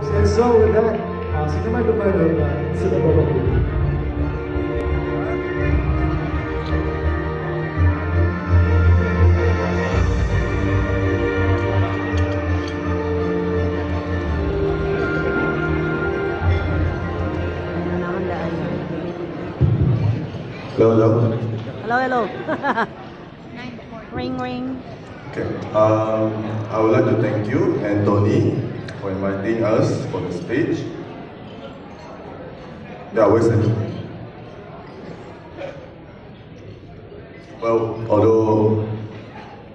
And so with that, 好，请各位观众们，次的观众。Hello, hello. Hello, hello. Ring, ring. Okay. I would like to thank you and Tony for inviting us for the speech. Yeah, where's it? Well, although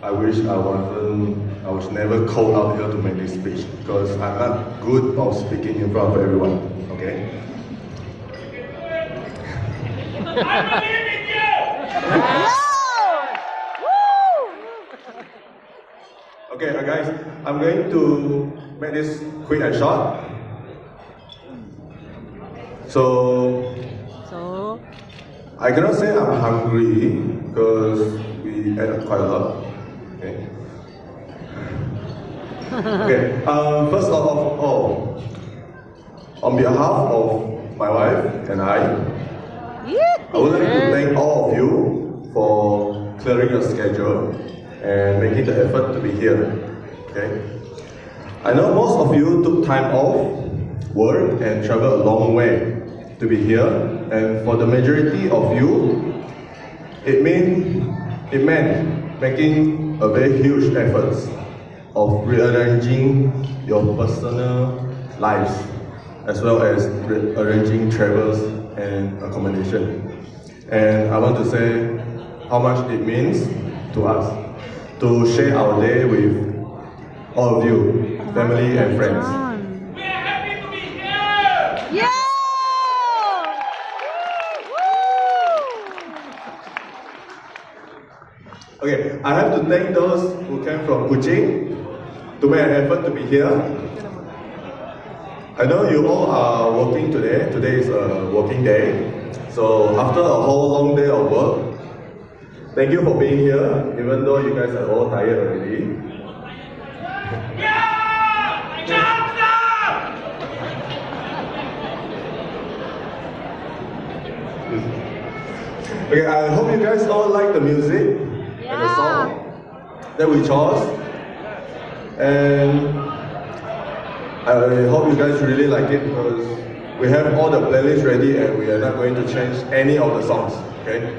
I wish I was never called out here to make this speech because I'm not good of speaking in front of everyone. Okay. Okay, guys, I'm going to make this quick and short. So I cannot say I'm hungry because we ate quite a lot. Okay. Okay. First of all, on behalf of my wife and I would like to thank all of you for clearing your schedule and making the effort to be here. Okay. I know most of you took time off work and traveled a long way to be here, and for the majority of you, it meant making a very huge effort of rearranging your personal lives as well as arranging travels and accommodation. And I want to say how much it means to us to share our day with all of you, family and friends. We're happy to be here! Yeah! Okay, I have to thank those who came from Kuching to make an effort to be here. I know you all are working today. Today is a working day. So after a whole long day of work, thank you for being here, even though you guys are all tired already. Okay, I hope you guys all like the music and the song that we chose. And I hope you guys really like it because we have all the playlists ready and we are not going to change any of the songs, okay?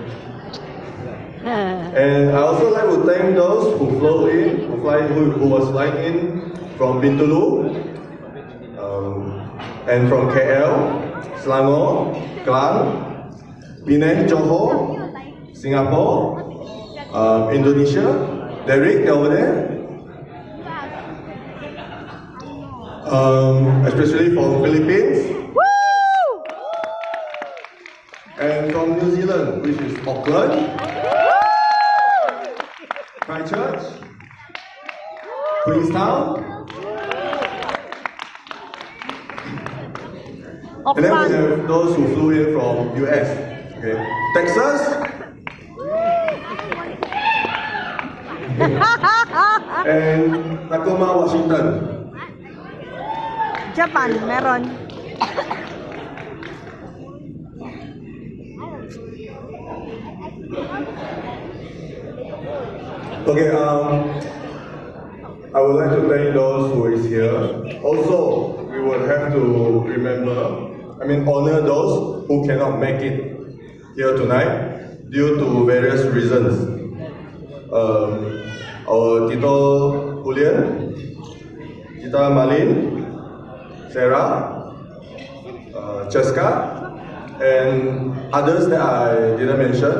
And I also like to thank those who who was flying in from Bintulu, and from KL, Selangor, Klang, Penang, Johor, Singapore, Indonesia, Derek over there, especially from Philippines, and from New Zealand, which is Auckland, Christchurch, Queenstown, and then we have those who flew in from US, okay, Texas, and Tacoma, Washington. Japan, meron. Okay, I would like to thank those who is here. Also, we will have to honor those who cannot make it here tonight due to various reasons. Our Tito Julian, Tita Malin, Sarah, Cheska, and others that I didn't mention.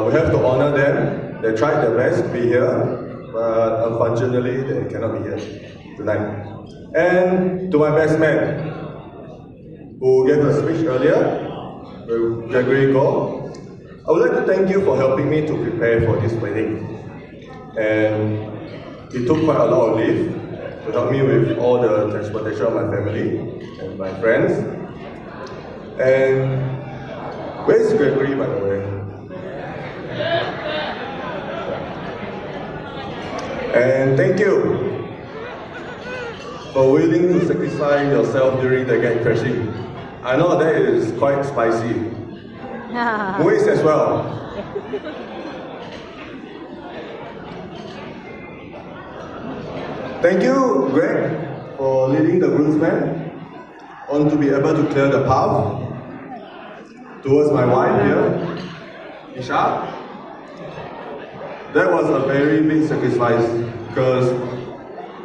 We have to honor them. They tried their best to be here, but unfortunately they cannot be here tonight. And to my best man, who gave a speech earlier, Gregory Go, I would like to thank you for helping me to prepare for this wedding. And he took quite a lot of leave to help me with all the transportation of my family and my friends. And where's Gregory, by the way? And thank you for willing to sacrifice yourself during the gate crashing. I know that is quite spicy. Moise as well. Thank you, Greg, for leading the groomsmen on to be able to clear the path towards my wife here, Isha. That was a very big sacrifice because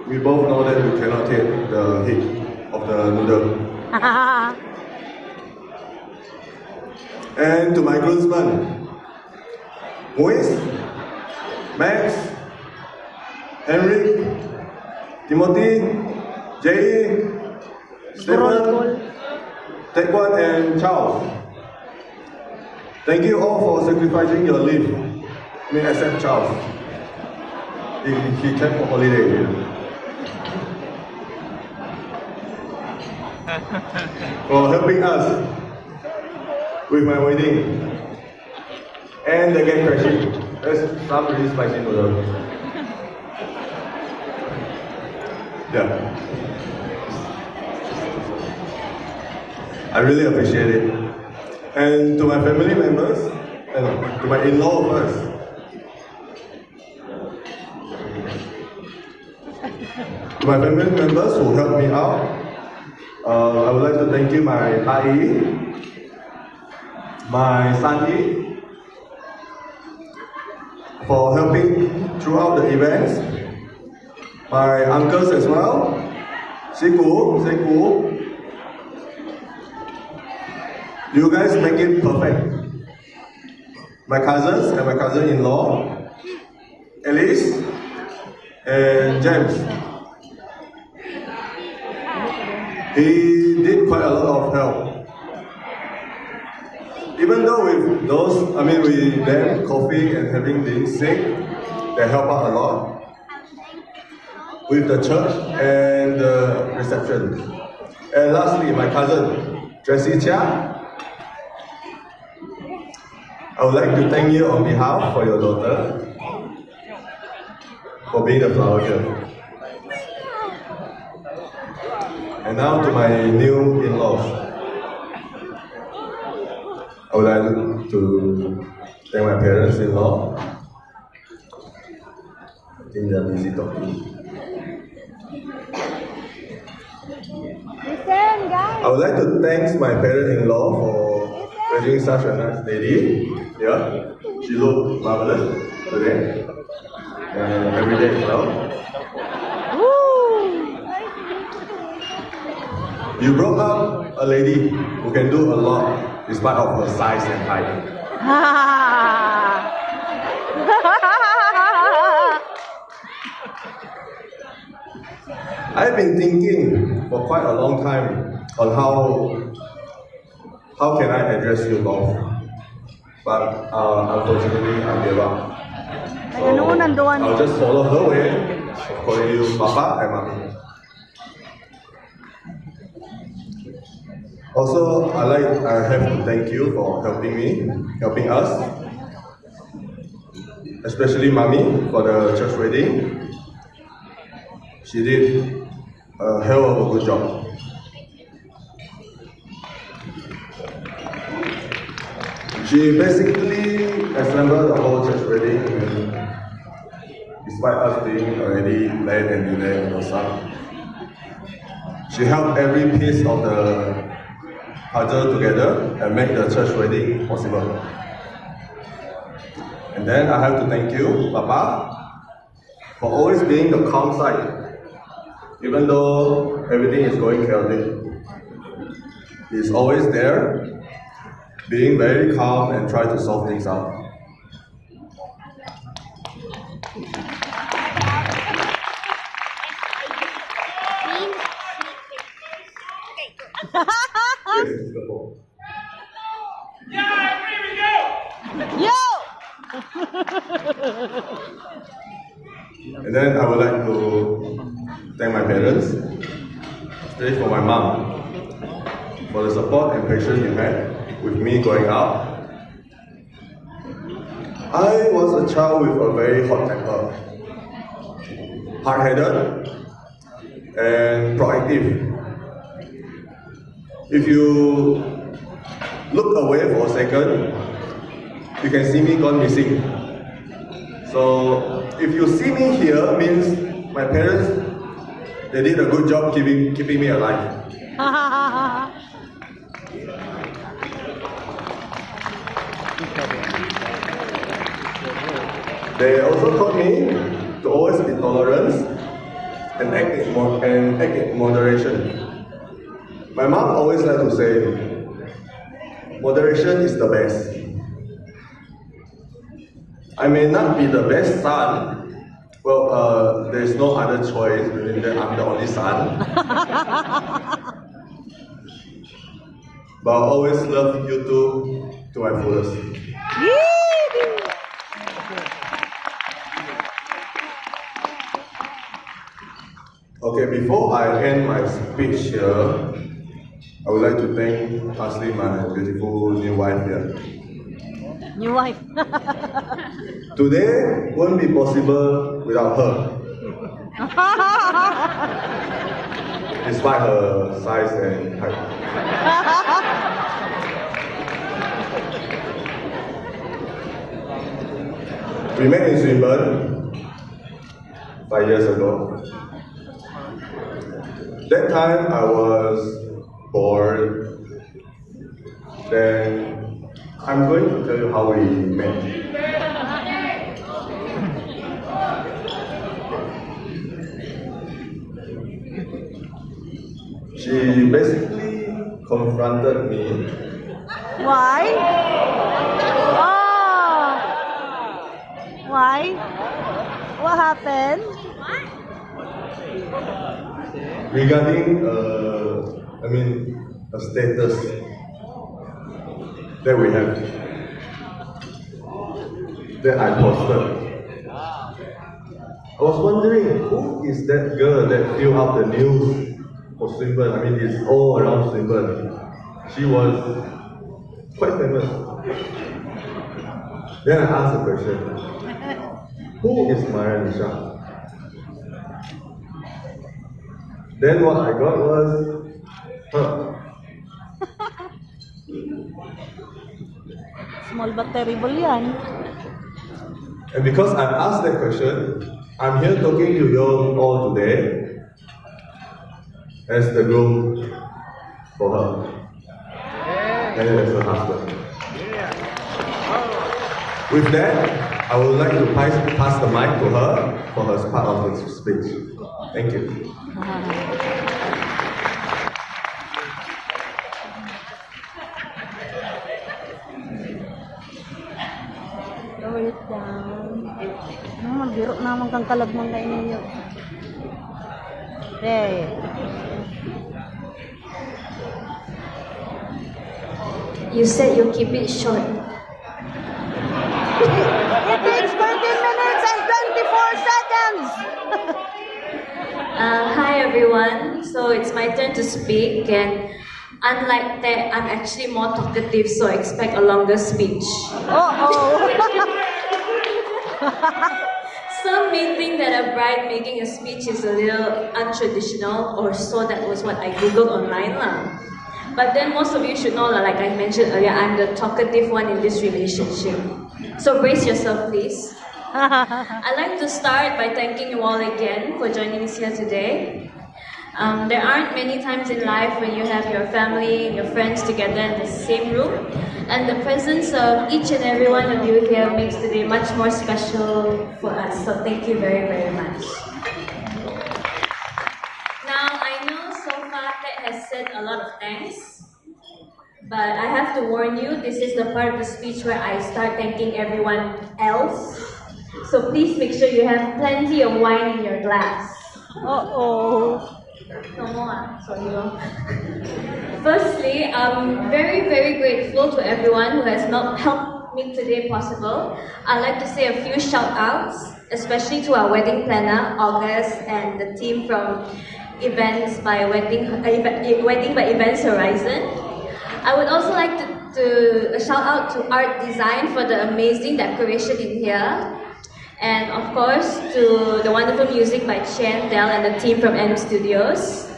we both know that we cannot take the heat of the noodle. And to my groomsmen, Moise, Max, Henry, Timothy, Jay, Stephen, Taekwon, and Charles. Thank you all for sacrificing your leave. I mean, except Charles. He came for holiday. For helping us with my wedding and the gate crashing. That's some really spicy noodle. Yeah. I really appreciate it. And to my family members, to my in-law first. To my family members who helped me out, I would like to thank you, my Ai, my Sanyi, for helping throughout the events, my uncles as well, Seku. You guys make it perfect. My cousins and my cousin-in-law, Alice and James. He did quite a lot of help. Even though with with them coughing and having been sick, they help out a lot with the church and the reception. And lastly, my cousin, Jessie Chia. I would like to thank you on behalf of your daughter for being the flower girl. And now to my new in-laws. I would like to thank my parents-in-law. I think they are busy talking. Listen, guys. I would like to thank my parents-in-law for raising such a nice lady. Yeah, she looked marvelous today and every day as well. You brought up a lady who can do a lot despite of her size and height. I've been thinking for quite a long time on how can I address you both, but unfortunately I gave up. So I'll just follow her way of calling you Papa and Mommy. Also, I have to thank you for helping us, especially Mommy for the church wedding. She did a hell of a good job. She basically assembled the whole church wedding, and despite us being already late and delayed on the sun, she helped every piece of the puzzle together and make the church wedding possible. And then I have to thank you, Papa, for always being the calm side, even though everything is going chaotic. He's always there, being very calm and try to solve things out. Yes, the ball. Yeah, here we go! And then I would like to thank my parents, especially for my mom, for the support and patience you had with me growing up. I was a child with a very hot temper, hard-headed, and proactive. If you look away for a second, you can see me gone missing. So if you see me here, means my parents, they did a good job keeping me alive. They also taught me to always be tolerant and act in moderation. My mom always liked to say, moderation is the best. I may not be the best son. Well, there's no other choice, meaning that I'm the only son. But I always love you two to my fullest. Okay, before I end my speech here, I would like to thank Ashley, my beautiful new wife here. New wife. Today won't be possible without her. Despite her size and height. We met in Swinburne 5 years ago. That time I was bored. Then I'm going to tell you how we met. She basically confronted me. Why? Oh. Why? What happened? Regarding, a status that we have, that I posted. I was wondering, who is that girl that filled up the news for Swinburne? It's all around Swinburne. She was quite famous. Then I asked the question, who is Maya Nisha? Then what I got was her. Small but terrible yan. And because I've asked that question, I'm here talking to you all today as the groom for her and as her husband. With that, I would like to pass the mic to her for her part of the speech. Thank you. Lower it down. Magbiro naman kang kalagmang na inyo. Okay. You said you'll keep it short. It takes 13 minutes and 24 seconds. Hi everyone. So it's my turn to speak, and unlike that, I'm actually more talkative, so expect a longer speech. Some may think that a bride making a speech is a little untraditional, or so that was what I googled online lah. But then most of you should know, like I mentioned earlier, I'm the talkative one in this relationship. So brace yourself, please. I'd like to start by thanking you all again for joining us here today. There aren't many times in life when you have your family and your friends together in the same room, and the presence of each and every one of you here makes today much more special for us. So thank you very, very much. Now, I know so far Ted has said a lot of thanks, but I have to warn you, this is the part of the speech where I start thanking everyone else. So please make sure you have plenty of wine in your glass. No more, sorry. Firstly, I'm very, very grateful to everyone who has helped make today possible. I'd like to say a few shout-outs, especially to our wedding planner, August, and the team from Wedding by Events Horizon. I would also like to shout out to Art Design for the amazing decoration in here. And of course, to the wonderful music by Chen, Del, and the team from M Studios.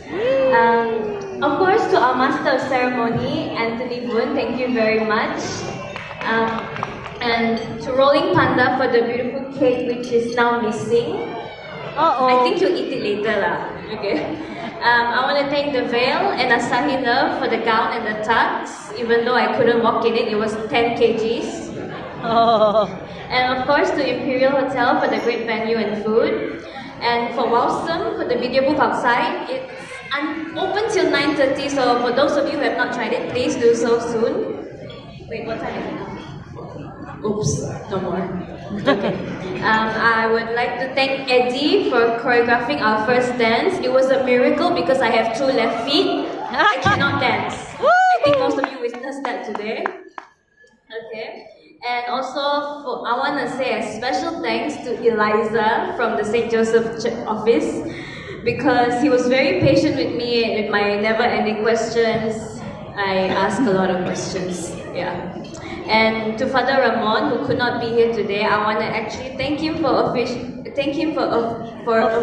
Of course, to our Master of Ceremony, Anthony Boon, thank you very much. And to Rolling Panda for the beautiful cake which is now missing. I think you'll eat it later lah. Okay. I want to thank the Veil and Asahi Love for the gown and the tux. Even though I couldn't walk in it, it was 10 kgs. And of course to Imperial Hotel for the great venue and food. And for Wowsome for the video booth outside. It's open till 9:30, so for those of you who have not tried it, please do so soon. Wait, what time is it now? Oops, no more. Okay. I would like to thank Eddie for choreographing our first dance. It was a miracle because I have 2 left feet. I cannot dance. I think most of you witnessed that today. Okay. And also, I want to say a special thanks to Eliza from the St. Joseph office because he was very patient with me with my never-ending questions. I ask a lot of questions. Yeah. And to Father Ramon, who could not be here today, I want to actually thank him for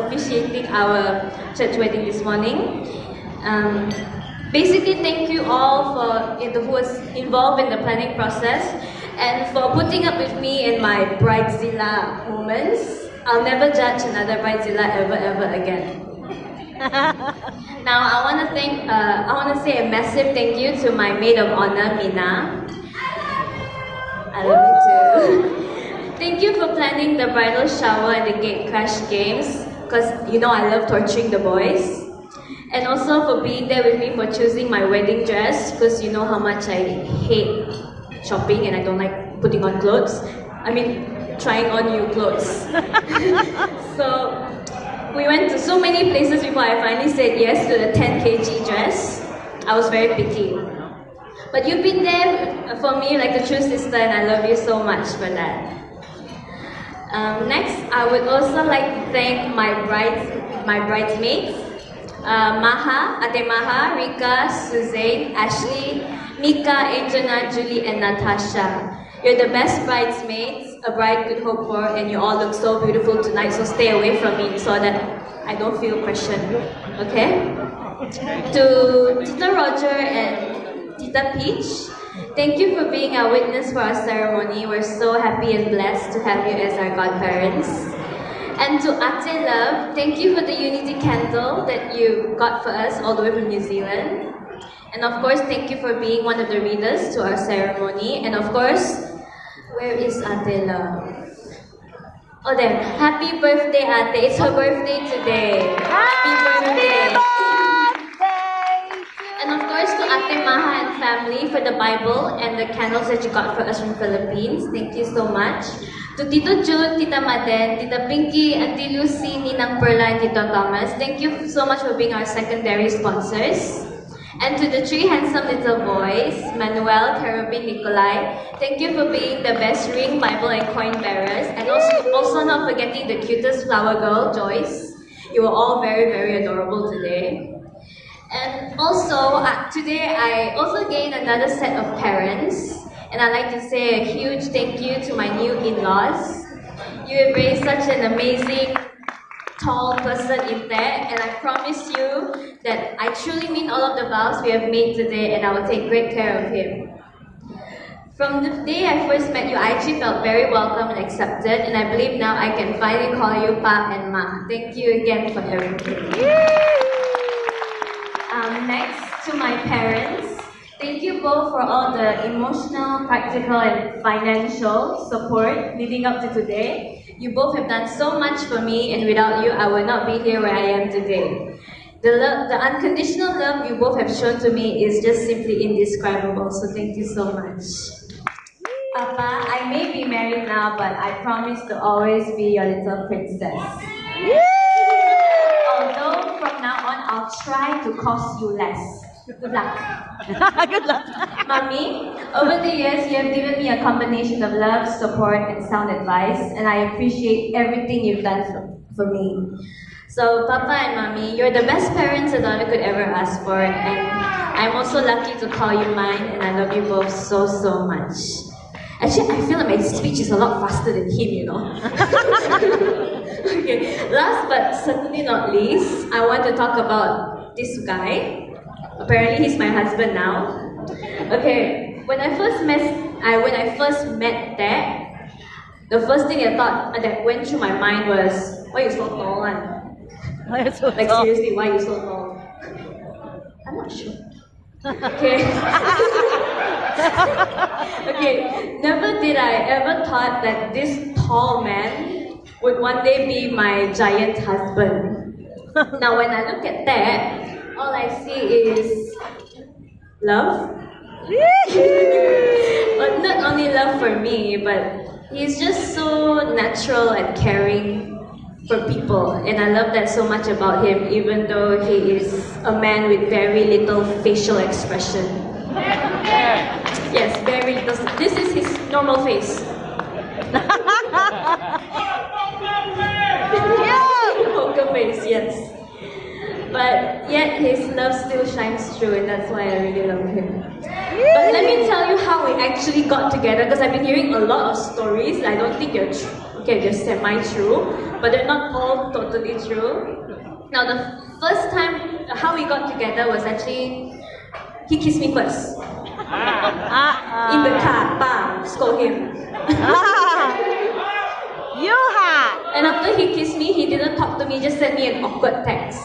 officiating our church wedding this morning. Basically, thank you all who was involved in the planning process and for putting up with me in my bridezilla moments. I'll never judge another bridezilla ever again. Now, I want to say a massive thank you to my maid of honor, Mina. I love you too. Thank you for planning the bridal shower and the gate crash games, because you know I love torturing the boys. And also for being there with me for choosing my wedding dress, because you know how much I hate shopping and I don't like putting on clothes. I mean, trying on new clothes. So, we went to so many places before I finally said yes to the 10 kg dress. I was very picky. But you've been there for me like a true sister and I love you so much for that. Next, I would also like to thank my bridesmaids. Maha, Ate Maha, Rika, Suzanne, Ashley, Mika, Angelina, Julie, and Natasha. You're the best bridesmaids a bride could hope for, and you all look so beautiful tonight, so stay away from me so that I don't feel pressured. Okay? To Tita Roger and Tita Peach, thank you for being our witness for our ceremony. We're so happy and blessed to have you as our godparents. And to Ate Love, thank you for the unity candle that you got for us all the way from New Zealand. And of course, thank you for being one of the readers to our ceremony. And of course, where is Ate Love? Oh, there. Happy birthday, Ate. It's her birthday today. Happy birthday. And of course, to Ate Maha and family for the Bible and the candles that you got for us from Philippines. Thank you so much. To Tito June, Tita Maden, Tita Pinky, Auntie Lucy, Ninang Perla, and Tito Thomas, thank you so much for being our secondary sponsors. And to the 3 handsome little boys, Manuel, Carabin, Nikolai, thank you for being the best ring, Bible, and coin bearers. And also not forgetting the cutest flower girl, Joyce. You were all very adorable today. And also, today I also gained another set of parents. And I'd like to say a huge thank you to my new in-laws. You have raised such an amazing, tall person in there, and I promise you that I truly mean all of the vows we have made today, and I will take great care of him. From the day I first met you, I actually felt very welcome and accepted, and I believe now I can finally call you Pa and Ma. Thank you again for everything. Next, to my parents. Thank you both for all the emotional, practical, and financial support leading up to today. You both have done so much for me, and without you, I would not be here where I am today. The unconditional love you both have shown to me is just simply indescribable, so thank you so much. Papa, I may be married now, but I promise to always be your little princess. Although from now on, I'll try to cost you less. Good luck. Good luck. Mommy, over the years you have given me a combination of love, support, and sound advice, and I appreciate everything you've done for me. So, Papa and Mommy, you're the best parents a daughter could ever ask for, and I'm also lucky to call you mine, and I love you both so much. Actually, I feel like my speech is a lot faster than him, you know. Okay, last but certainly not least, I want to talk about this guy. Apparently, he's my husband now. Okay, when I first met Dad, the first thing I thought that went through my mind was, why you so tall, man? Like seriously, why you so tall? I'm not sure. Okay. Okay, never did I ever thought that this tall man would one day be my giant husband. Now when I look at that, all I see is love. But not only love for me, but he's just so natural and caring for people, and I love that so much about him, even though he is a man with very little facial expression. Yes, very little. This is his normal face. Poker face, yes. But yet his love still shines through, and that's why I really love him. But let me tell you how we actually got together, because I've been hearing a lot of stories. I don't think they're semi-true, but they're not all totally true. Now the first time how we got together was actually, he kissed me first. In the car, bam, scold him. You had. And after he kissed me, he didn't talk to me, just sent me an awkward text.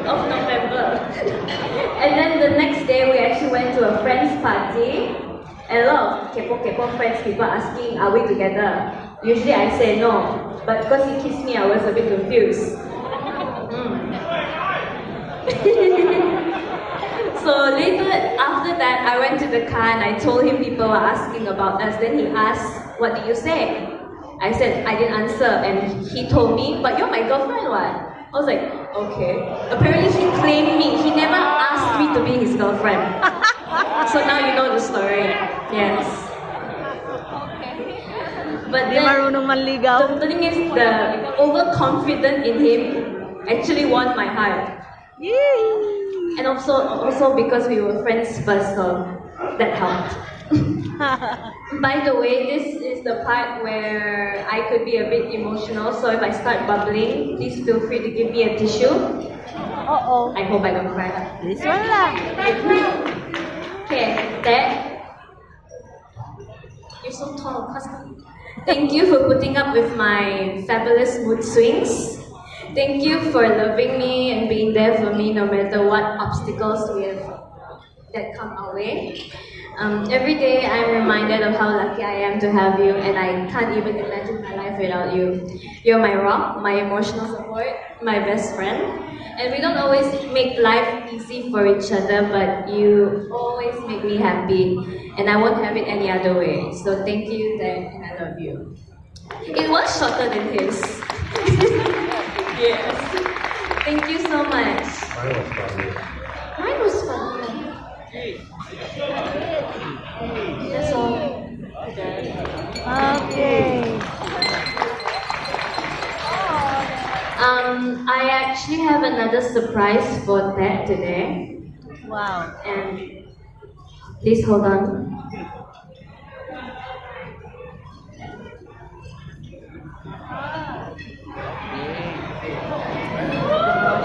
Of November. And then the next day we actually went to a friend's party, and a lot of kepo friends, people asking, are we together? Usually I say no, but because he kissed me I was a bit confused. So later, after that, I went to the car and I told him people were asking about us. Then he asked, what did you say? I said, I didn't answer, and he told me, but you're my girlfriend, what? I was like, okay. Apparently he claimed me. He never asked me to be his girlfriend. So now you know the story. Yes. But then, the thing is, the overconfident in him actually won my heart. And also because we were friends first, so that helped. By the way, this is the part where I could be a bit emotional, so if I start bubbling, please feel free to give me a tissue. I hope I don't cry. This one lang. Okay, Dad. You're so tall. Thank you for putting up with my fabulous mood swings. Thank you for loving me and being there for me no matter what obstacles that come our way. Every day I'm reminded of how lucky I am to have you, and I can't even imagine my life without you. You're my rock, my emotional support, my best friend. And we don't always make life easy for each other, but you always make me happy, and I won't have it any other way. So thank you, Dad, and I love you. It was shorter than his. Yes. Thank you so much. Mine was funny. That's all. Okay. I actually have another surprise for Dad today. Wow. And please hold on.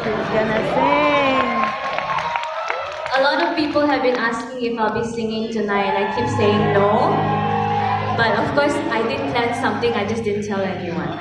She's gonna sing. A lot of people have been asking if I'll be singing tonight, and I keep saying no. But of course, I did plan something, I just didn't tell anyone.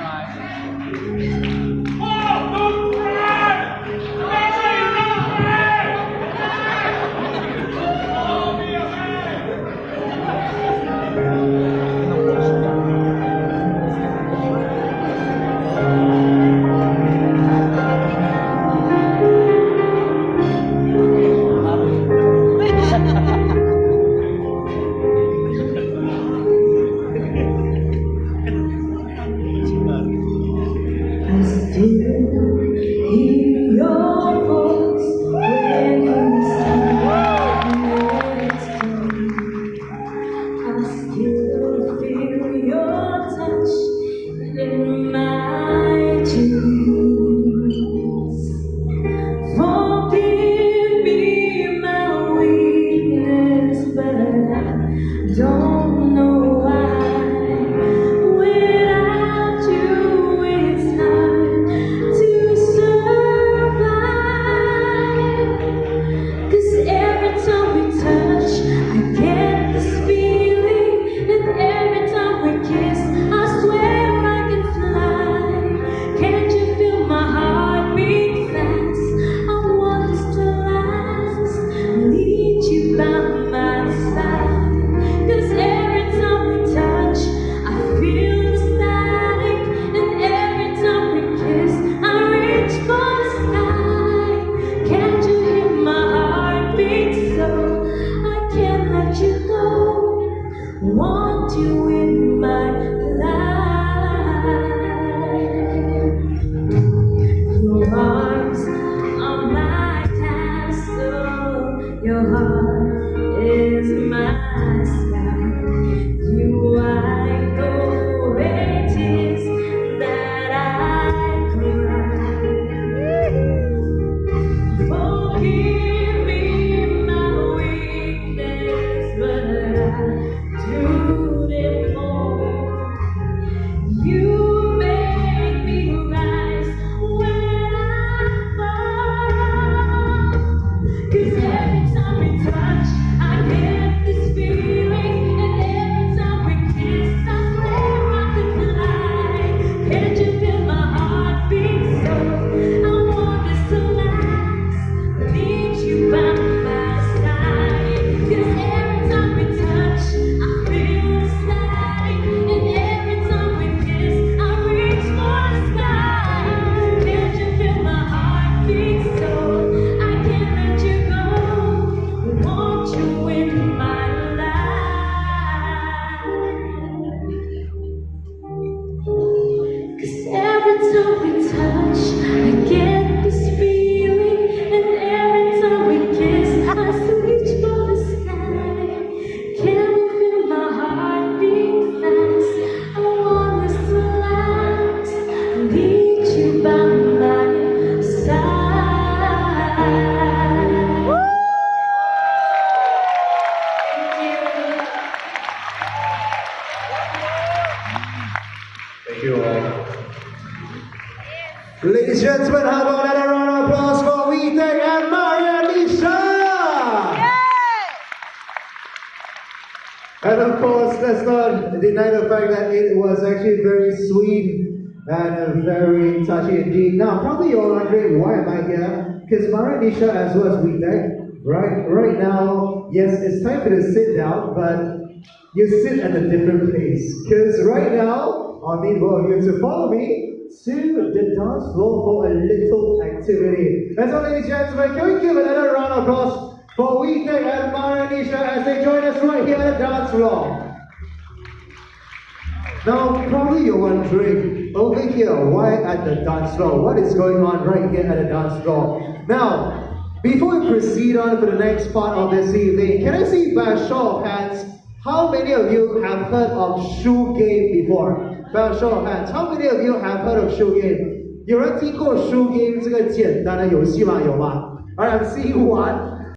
time we touch, I get this feeling, and every time we kiss, I reach for the sky. Can you feel my heart beat fast? I want this to last. I need you by my side. Thank you all. Ladies and gentlemen, how about another round of applause for Weds and Malaysia? And of course, let's not deny the fact that it was actually very sweet and very touchy indeed. Now, probably you're wondering, why am I here? Because Malaysia as well as Weds, right now, yes, it's time for you to sit down, but you sit at a different place. Because right now, I need both of you to follow me to the dance floor for a little activity. And so, ladies and gentlemen, can we give another round of applause for Weds and Malaysia as they join us right here at the dance floor? Now, probably you're wondering, over here, why at the dance floor? What is going on right here at the dance floor? Now, before we proceed on for the next part of this evening, can I see by a show of hands, how many of you have heard of shoe game before? By a show of hands, how many of you have heard of shoe game? 有人听过 shoe game 这个简单的游戏吗？有吗？ Alright, I'm seeing one.